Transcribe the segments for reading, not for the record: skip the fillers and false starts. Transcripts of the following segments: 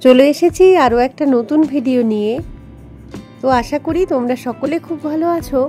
চলে এসেছি আরও একটা নতুন ভিডিও নিয়ে। তো আশা করি তোমরা সকলে খুব ভালো আছো,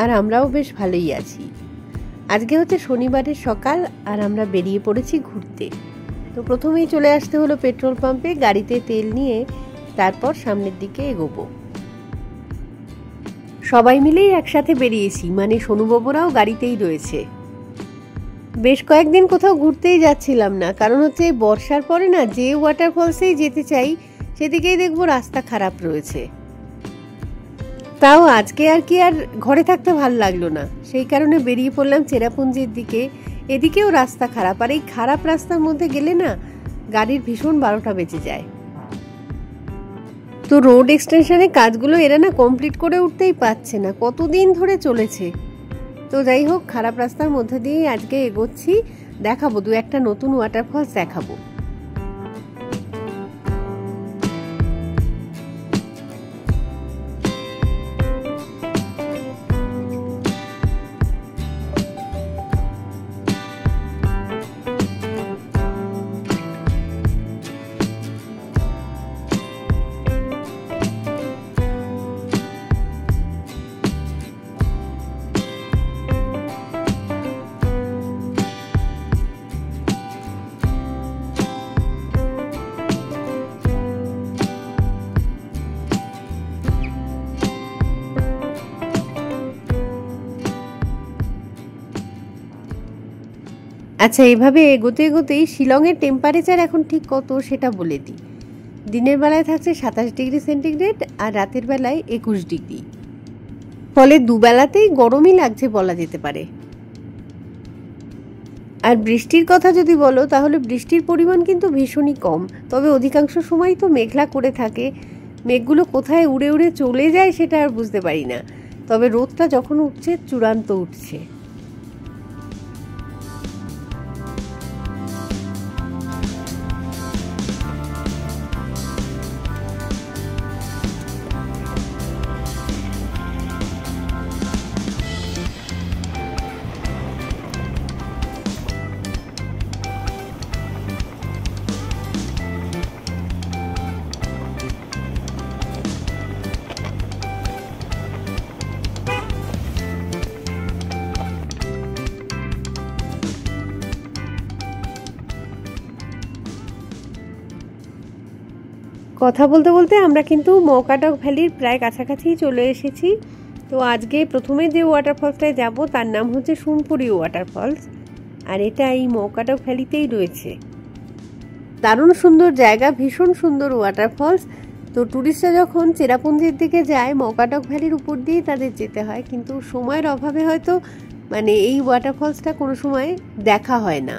আর আমরাও বেশ ভালোই আছি। আজকে হচ্ছে শনিবারের সকাল, আর আমরা বেরিয়ে পড়েছি ঘুরতে। তো প্রথমেই চলে আসতে হলো পেট্রোল পাম্পে গাড়িতে তেল নিয়ে, তারপর সামনের দিকে এগোবো। সবাই মিলেই একসাথে বেরিয়েছি, মানে সোনুবাবুরাও গাড়িতেই রয়েছে। বেশ কয়েকদিন কোথাও ঘুরতেই যাচ্ছিলাম না, কারণ হচ্ছে বর্ষার পরে না যে ওয়াটারফলসেই যেতে চাই সেদিকেই দেখবো রাস্তা খারাপ রয়েছে। তাও আজকে আর ঘরে থাকতে ভালো লাগলো না, সেই কারণে বেরিয়ে পড়লাম চেরাপুঞ্জির দিকে। এদিকেও রাস্তা খারাপ, আর এই খারাপ রাস্তার মধ্যে গেলে না গাড়ির ভীষণ 12টা বেজে যায়। তো রোড এক্সটেনশনের কাজগুলো এরা না কমপ্লিট করে উঠতেই পারছে না, কতদিন ধরে চলেছে। তো যাই হোক, খারাপ রাস্তার মধ্যে দিয়েই আজকে এগোচ্ছি। দেখাবো দু একটা নতুন ওয়াটারফলস দেখাবো। আচ্ছা, এইভাবে এগোতে এগোতেই শিলংয়ের টেম্পারেচার এখন ঠিক কত সেটা বলে দিই। দিনের বেলায় থাকছে 27 ডিগ্রি সেন্টিগ্রেড, আর রাতের বেলায় 21 ডিগ্রি। ফলে দুবেলাতেই গরমই লাগছে বলা যেতে পারে। আর বৃষ্টির কথা যদি বলো, তাহলে বৃষ্টির পরিমাণ কিন্তু ভীষণই কম, তবে অধিকাংশ সময় তো মেঘলা করে থাকে। মেঘগুলো কোথায় উড়ে উড়ে চলে যায় সেটা আর বুঝতে পারি না, তবে রোদটা যখন উঠছে চূড়ান্ত উঠছে। কথা বলতে বলতে আমরা কিন্তু মৌকাটক ভ্যালির প্রায় কাছাকাছি চলে এসেছি। তো আজকে প্রথমে যে ওয়াটারফলসটায় যাব তার নাম হচ্ছে সোমপুরি ওয়াটারফলস, আর এটা এই মৌকাটক ভ্যালিতেই রয়েছে। দারুণ সুন্দর জায়গা, ভীষণ সুন্দর ওয়াটারফলস। তো ট্যুরিস্টরা যখন চেরাপুঞ্জির দিকে যায় মৌকাটক ভ্যালির উপর দিয়েই তাদের যেতে হয়, কিন্তু সময়ের অভাবে হয়তো এই ওয়াটারফলসটা কোনো সময় দেখা হয় না।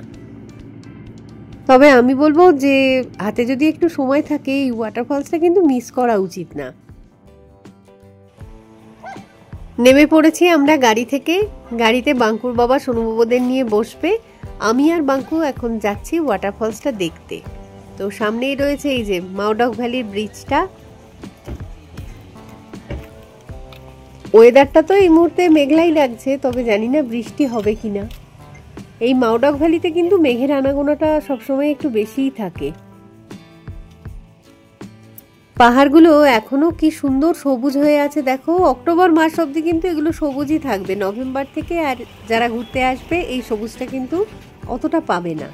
তবে আমি বলবো যে হাতে যদি একটু সময় থাকে এই ওয়াটারফলসটা কিন্তু মিস করা উচিত না। নেমে পড়েছি আমরা গাড়ি থেকে। গাড়িতে বাঙ্কুর বাবা সোনুবাবুদের নিয়ে বসবে। আমি আর বাঙ্কু এখন যাচ্ছি ওয়াটারফলসটা দেখতে। তো সামনেই রয়েছে এই যে মাউডক ভ্যালির ব্রিজটা। ওয়েদারটা তো এই মুহূর্তে মেঘলাই লাগছে, তবে জানি না বৃষ্টি হবে কিনা। এই মাউডক ভ্যালিতে কিন্তু মেঘের আনাগোনাটা সবসময় একটু বেশিই থাকে। পাহাড়গুলো এখনো কি সুন্দর সবুজ হয়ে আছে দেখো। অক্টোবর মাস অবধি কিন্তু এগুলো সবুজই থাকবে, নভেম্বর থেকে আর যারা ঘুরতে আসবে এই সবুজটা কিন্তু অতটা পাবে না।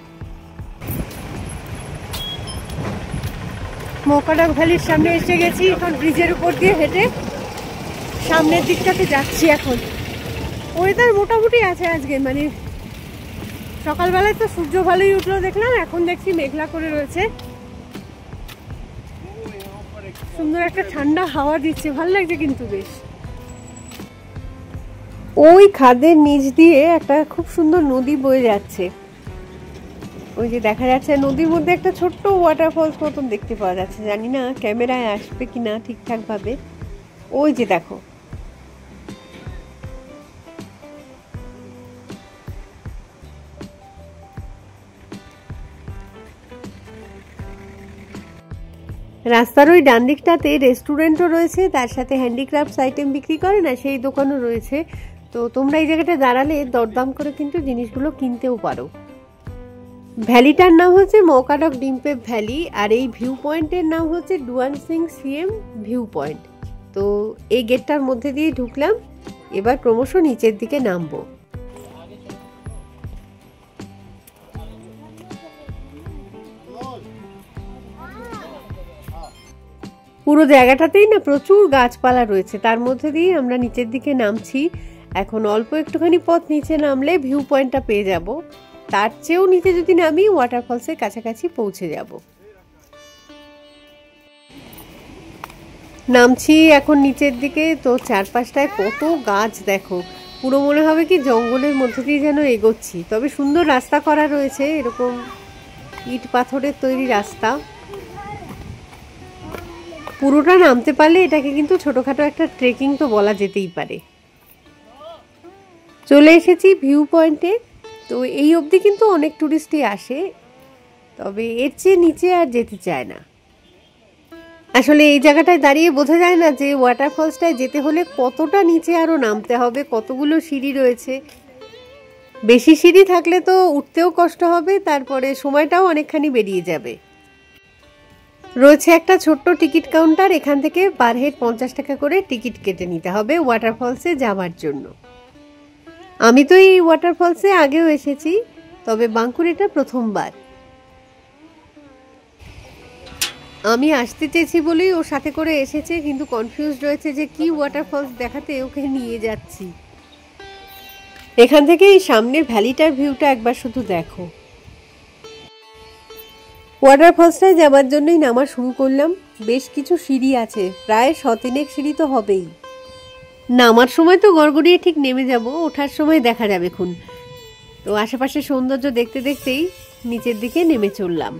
মৌকাটক ভ্যালির সামনে এসে গেছি, এখন ব্রিজের উপর দিয়ে হেঁটে সামনের দিকটাতে যাচ্ছি। এখন ওয়েদার মোটামুটি আছে আজকে, সকালবেলায় তো সূর্য ভালোই উঠলো দেখলাম, এখন দেখছি মেঘলা করে রয়েছে। সুন্দর একটা ঠান্ডা হাওয়া দিচ্ছে, ভালো লাগছে কিন্তু বেশ। ওই খাদের নিচ দিয়ে একটা খুব সুন্দর নদী বয়ে যাচ্ছে, ওই যে দেখা যাচ্ছে নদীর মধ্যে একটা ছোট্ট ওয়াটারফলস মতন দেখতে পাওয়া যাচ্ছে। জানি না ক্যামেরায় আসবে কিনা ঠিকঠাক ভাবে। ওই যে দেখো, রাস্তার ওই ডান দিকটাতে রেস্টুরেন্টও রয়েছে, তার সাথে হ্যান্ডিক্রাফটস আইটেম বিক্রি করে না সেই দোকানও রয়েছে। তো তোমরা এই জায়গাটা দাঁড়ালে দরদাম করে কিন্তু জিনিসগুলো কিনতেও পারো। ভ্যালিটার নাম হচ্ছে মৌকাডক ডিম্পেপ ভ্যালি, আর এই ভিউ পয়েন্টের নাম হচ্ছে ডুয়ান সিং সিএম ভিউ পয়েন্ট। তো এই গেটটার মধ্যে দিয়ে ঢুকলাম, এবার ক্রমশ নিচের দিকে নামবো। পুরো জায়গাটাতেই না প্রচুর গাছপালা রয়েছে, তার মধ্যে দিয়ে আমরা নিচের দিকে নামছি। এখন অল্প একটুখানি পথ নিচে নামলে ভিউ পয়েন্টটা পেয়ে যাব, তার চেয়েও নিচে যদি নামি ওয়াটারফলসের কাছাকাছি পৌঁছে যাব। নামছি এখন নিচের দিকে, তো চারপাশটায় কত গাছ দেখো, পুরো মনে হবে কি জঙ্গলের মধ্যে দিয়ে যেন এগোচ্ছি। তবে সুন্দর রাস্তা করা রয়েছে, এরকম ইট পাথরের তৈরি রাস্তা। পুরোটা নামতে পারলে এটাকে কিন্তু ছোটখাটো একটা ট্রেকিং তো বলা যেতেই পারে। চলে এসেছি ভিউ পয়েন্টে। তো এই অবধি কিন্তু অনেক টুরিস্টই আসে, তবে এর চেয়ে নিচে আর যেতে চায় না। আসলে এই জায়গাটায় দাঁড়িয়ে বোঝা যায় না যে ওয়াটারফলসটায় যেতে হলে কতটা নিচে আরো নামতে হবে, কতগুলো সিঁড়ি রয়েছে। বেশি সিঁড়ি থাকলে তো উঠতেও কষ্ট হবে, তারপরে সময়টাও অনেকখানি বেরিয়ে যাবে। রয়েছে একটা ছোট্ট টিকিট কাউন্টার, এখান থেকে পার হেড 50 টাকা করে টিকিট কেটে নিতে হবে ওয়াটারফলসে যাওয়ার জন্য। আমি তো এই ওয়াটারফলসে আগেও এসেছি, তবে বাঁকুড়াটা প্রথমবার। আমি আসতে চেয়েছি বলেই ওর সাথে করে এসেছে, কিন্তু কনফিউজড রয়েছে যে কি ওয়াটারফলস দেখাতে ওকে নিয়ে যাচ্ছি। এখান থেকে এই সামনের ভ্যালিটার ভিউটা একবার শুধু দেখো। ওয়াটারফলসটায় যাওয়ার জন্যই নামা শুরু করলাম। বেশ কিছু সিঁড়ি আছে, প্রায় 100-3 সিঁড়ি তো হবেই। নামার সময় তো গড়গড়িয়ে ঠিক নেমে যাব, ওঠার সময় দেখা যাবে খুন। তো আশেপাশে সৌন্দর্য দেখতে দেখতেই নিচের দিকে নেমে চললাম।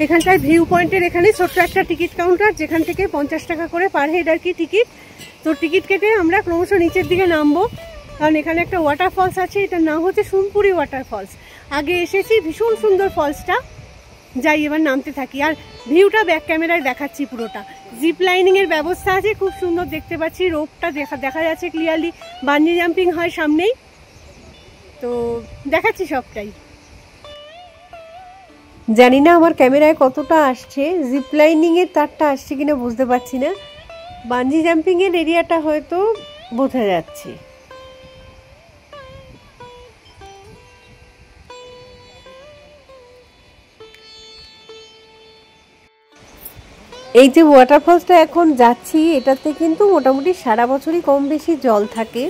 এখানটায় ভিউ পয়েন্টের এখানে ছোট্ট একটা টিকিট কাউন্টার, যেখান থেকে 50 টাকা করে পার হেড আর কি টিকিট। তো টিকিট কেটে আমরা ক্রমশ নিচের দিকে নামবো, কারণ এখানে একটা ওয়াটারফলস আছে, এটার নাম হচ্ছে সোমপুরি ওয়াটারফলস। আগে এসেছি, ভীষণ সুন্দর ফলসটা। যাই এবার নামতে থাকি, আর ভিউটা ব্যাক ক্যামেরায় দেখাচ্ছি পুরোটা। জিপ লাইনিং এর ব্যবস্থা আছে, খুব সুন্দর দেখতে পাচ্ছি, রোপটা দেখা যাচ্ছে ক্লিয়ারলি। বানজি জাম্পিং হয় সামনেই, তো দেখাচ্ছি সবটাই। জানি না আমার ক্যামেরায় কতটা আসছে, জিপ লাইনিং এর তারটা আসছে কিনা বুঝতে পারছি না। বানজি জাম্পিং এর এরিয়াটা হয়তো বোঝা যাচ্ছে। এই যে ওয়াটারফলসটা এখন যাচ্ছি, এটাতে কিন্তু মোটামুটি সারা বছরই কম বেশি জল থাকে।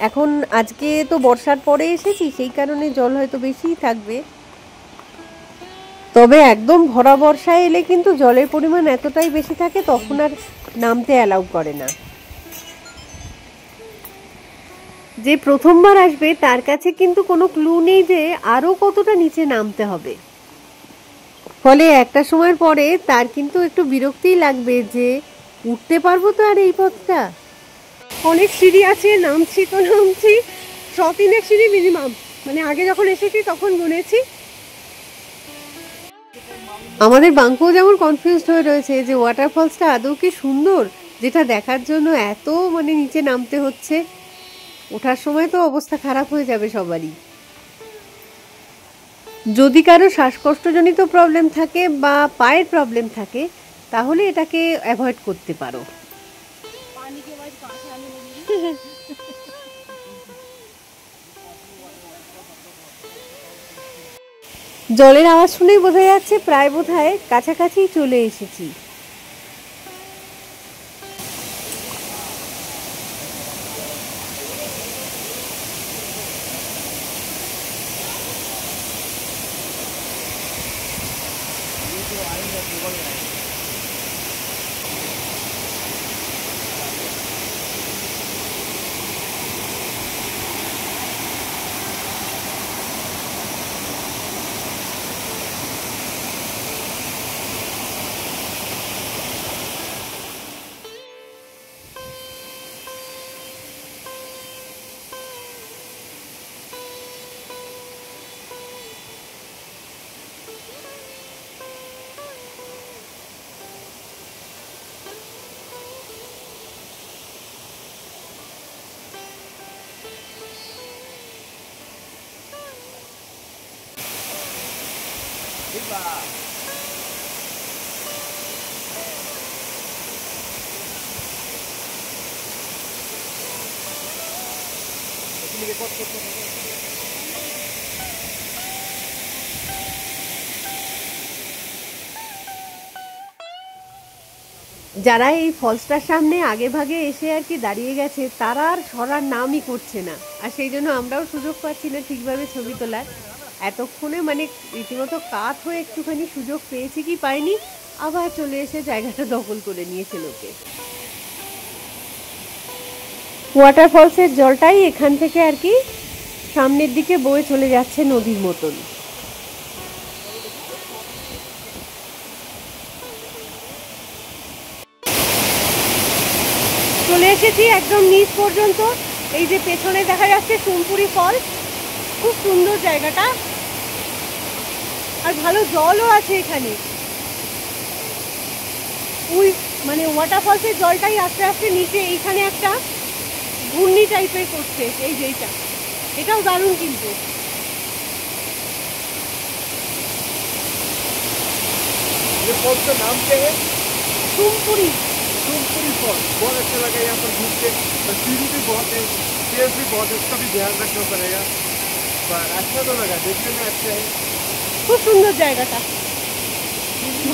এখন আজকে তো বর্ষার পরে এসেছি, সেই কারণে জল হয়তো বেশিই থাকবে। তবে একদম ভরা বর্ষায় এলে কিন্তু জলের পরিমাণ এতটাই বেশি থাকে, তখন আর নামতে অ্যালাউ করে না। যে প্রথমবার আসবে তার কাছে কিন্তু কোনো ক্লু নেই যে আরো কতটা নিচে নামতে হবে। ফলে একটা সময়ের পরে তার কিন্তু একটু বিরক্তিই লাগবে যে উঠতে পারবো তো আর এই পথটা। অনেক সিঁড়ি আছে, নামছি তো নামছি, 100-3 সিঁড়ি মিনিমাম, মানে আগে যখন এসেছি তখন গুনেছি। আমাদের বাঙ্কুও যেমন কনফিউজড হয়ে রয়েছে যে ওয়াটারফলসটা আদৌ কি সুন্দর, যেটা দেখার জন্য এত মানে নিচে নামতে হচ্ছে। ওঠার সময় তো অবস্থা খারাপ হয়ে যাবে সবারই। যদি কারো শ্বাসকষ্টজনিত প্রবলেম থাকে বা পায়ের প্রবলেম থাকে, তাহলে এটাকে অ্যাভয়েড করতে পারো। জলের আওয়াজ শুনেই বোঝা যাচ্ছে প্রায় বোধহয় কাছাকাছি চলে এসেছি। যারা এই ফলসটার সামনে আগে ভাগে এসে আর কি দাঁড়িয়ে গেছে তারা আর সরার নামই করছে না, আর সেই জন্য আমরাও সুযোগ পাচ্ছি না ঠিকভাবে ছবি তোলার। এতক্ষণে মানে রীতিমতো কাত হয়ে একটুখানি সুযোগ পেয়েছি কি পাইনি, আবার চলে এসে জায়গাটা দখল করে নিয়েছে লোকে। ওয়াটারফলসের জলটাই এখান থেকে আর কি সামনের দিকে বয়ে চলে যাচ্ছে নদীর মতন। চলে এসেছি একদম নিচ পর্যন্ত। এই যে পেছনে দেখা যাচ্ছে সোমপুরি ফলস, খুব সুন্দর জায়গাটা, আর ভালো জলও আছে এখানে। ওই মানে ওয়াটারফলসের জলটাই আস্তে আস্তে নিচে এইখানে একটা ঘূর্ণি টাইপের করছে। এই যে এটাও দারুণ কিন্তু। সোমপুরি सोमपुरी फॉल्स बहुत अच्छा लगा यहाँ पर घूम के, और सीढ़ी भी बहुत है, स्टेज भी बहुत है, उसका भी ध्यान रखना पड़ेगा, पर अच्छा तो लगा, देखने में अच्छा है। খুব সুন্দর জায়গাটা,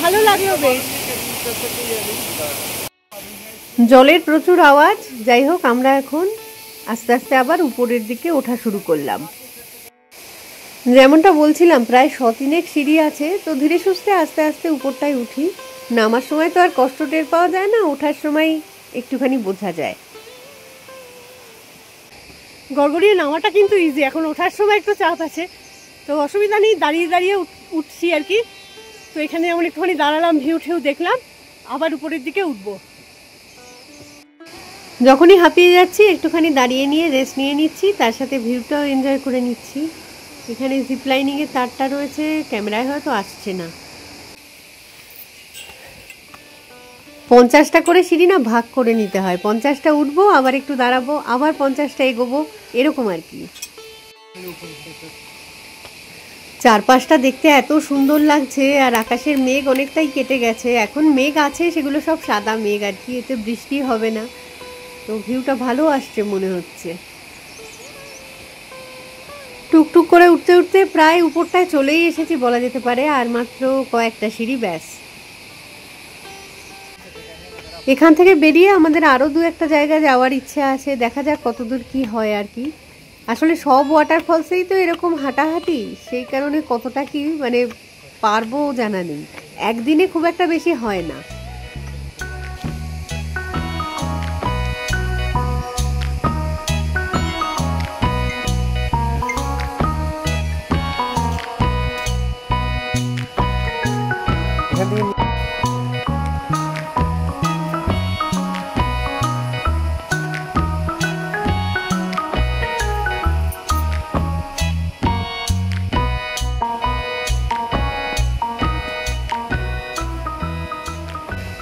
ভালো লাগলো বেশ। জলের প্রচুর আওয়াজ। যাই হোক, আমরা এখন আস্তে আস্তে আবার উপরের দিকে ওঠা শুরু করলাম। যেমনটা বলছিলাম প্রায় 100-3 সিঁড়ি আছে, তো ধীরে সুস্থে আস্তে আস্তে উপরটায় উঠি। নামার সময় তো আর কষ্ট টের পাওয়া যায় না, ওঠার সময় একটুখানি বোঝা যায়। গড়গড়িয়ে নামাটা কিন্তু ইজি, এখন ওঠার সময় একটু চাপ আছে, তো অসুবিধা নেই, দাঁড়িয়ে দাঁড়িয়ে উঠছি আর কি। তো এখানে যেমন একটুখানি দাঁড়ালাম, ভিউ ঠেউ দেখলাম, আবার উপরের দিকে উঠবো। যখনই হাঁপিয়ে যাচ্ছি একটুখানি দাঁড়িয়ে নিয়ে রেস্ট নিয়ে নিচ্ছি, তার সাথে ভিউটাও এনজয় করে নিচ্ছি। এখানে জিপলাইনিংয়ের তারটা রয়েছে, ক্যামেরায় হয়তো আসছে না। 50টা করে সিঁড়ি না ভাগ করে নিতে হয়, 50টা উঠবো, আবার একটু দাঁড়াবো, আবার 50টা এগোবো, এরকম আর কি। চারপাশটা দেখতে এত সুন্দর লাগছে, আর আকাশের মেঘ অনেকটাই কেটে গেছে। এখন মেঘ আছে, সেগুলো সব সাদা মেঘ আর কি, এতে বৃষ্টি হবে না। তো ভিউটা ভালো আসছে মনে হচ্ছে। টুকটুক করে উঠতে উঠতে প্রায় উপরটায় চলেই এসেছি বলা যেতে পারে, আর মাত্র কয়েকটা সিঁড়ি ব্যাস। এখান থেকে বেরিয়ে আমাদের আরও 2-1টা জায়গা যাওয়ার ইচ্ছে আছে, দেখা যাক কতদূর কি হয় আর কি। আসলে সব ওয়াটারফলসেই তো এরকম হাঁটাহাঁটি, সেই কারণে কতটা কি মানে পারবো জানা নেই, একদিনে খুব একটা বেশি হয় না।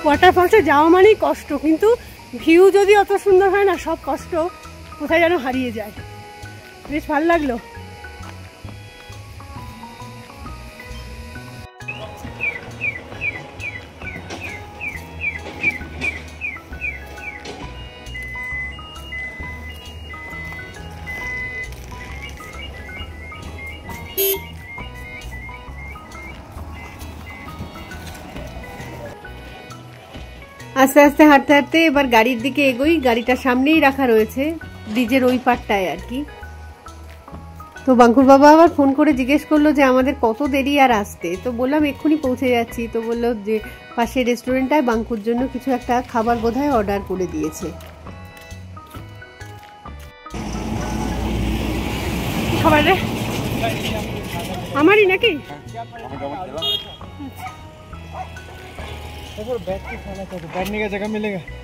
ওয়াটারফলসে যাওয়া মানেই কষ্ট, কিন্তু ভিউ যদি অত সুন্দর হয় না, সব কষ্ট কোথায় যেন হারিয়ে যায়। বেশ ভালো লাগলো। আস্তে আস্তে হাঁটতে হাঁটতে এবার গাড়ির দিকে এগোই। গাড়িটা সামনেই রাখা রয়েছে, ব্রিজের ওই পারটায় আর কি। তো বাঙ্কুর বাবা আবার ফোন করে জিজ্ঞেস করলো যে আমাদের কত দেরি আর আসতে। তো বললাম এক্ষুনি পৌঁছে যাচ্ছি। তো বললো যে পাশের রেস্টুরেন্টটায় বাঙ্কুর জন্য কিছু একটা খাবার বোধহয় অর্ডার করে দিয়েছে। খাবার রে আমারই নাকি?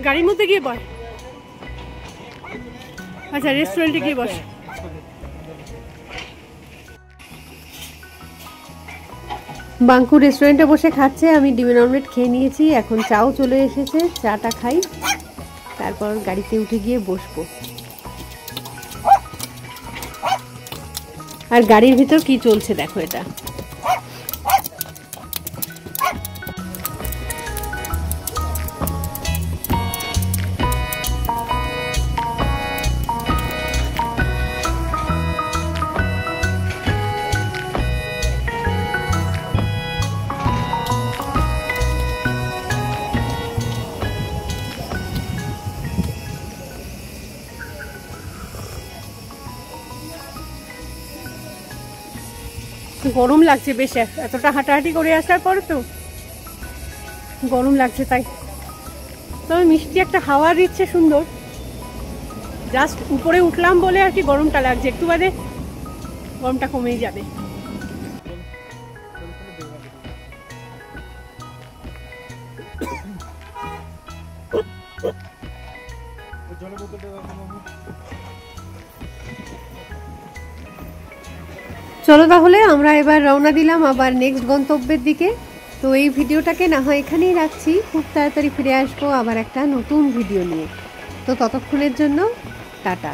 গাড়ির মধ্যে গিয়ে বস। আচ্ছা, রেস্টুরেন্টে গিয়ে বস। বাঙ্কু রেস্টুরেন্টে বসে খাচ্ছে, আমি ডিমের অমলেট খেয়ে নিয়েছি। এখন চাও চলে এসেছে, চাটা খাই, তারপর গাড়িতে উঠে গিয়ে বসবো। আর গাড়ির ভিতর কি চলছে দেখো, এটা গরম লাগছে বেশ, এতটা হাঁটাহাঁটি করে আসার পর তো গরম লাগছে। তাই তবে মিষ্টি একটা হাওয়া দিচ্ছে সুন্দর, জাস্ট উপরে উঠলাম বলে আর কি গরমটা লাগছে, একটু বাদে গরমটা কমেই যাবে। চলো তাহলে আমরা এবার রওনা দিলাম আবার নেক্সট গন্তব্যের দিকে। তো এই ভিডিওটাকে না হয় এখানেই রাখছি, খুব তাড়াতাড়ি ফিরে আসবো আবার একটা নতুন ভিডিও নিয়ে। তো ততক্ষণের জন্য টাটা।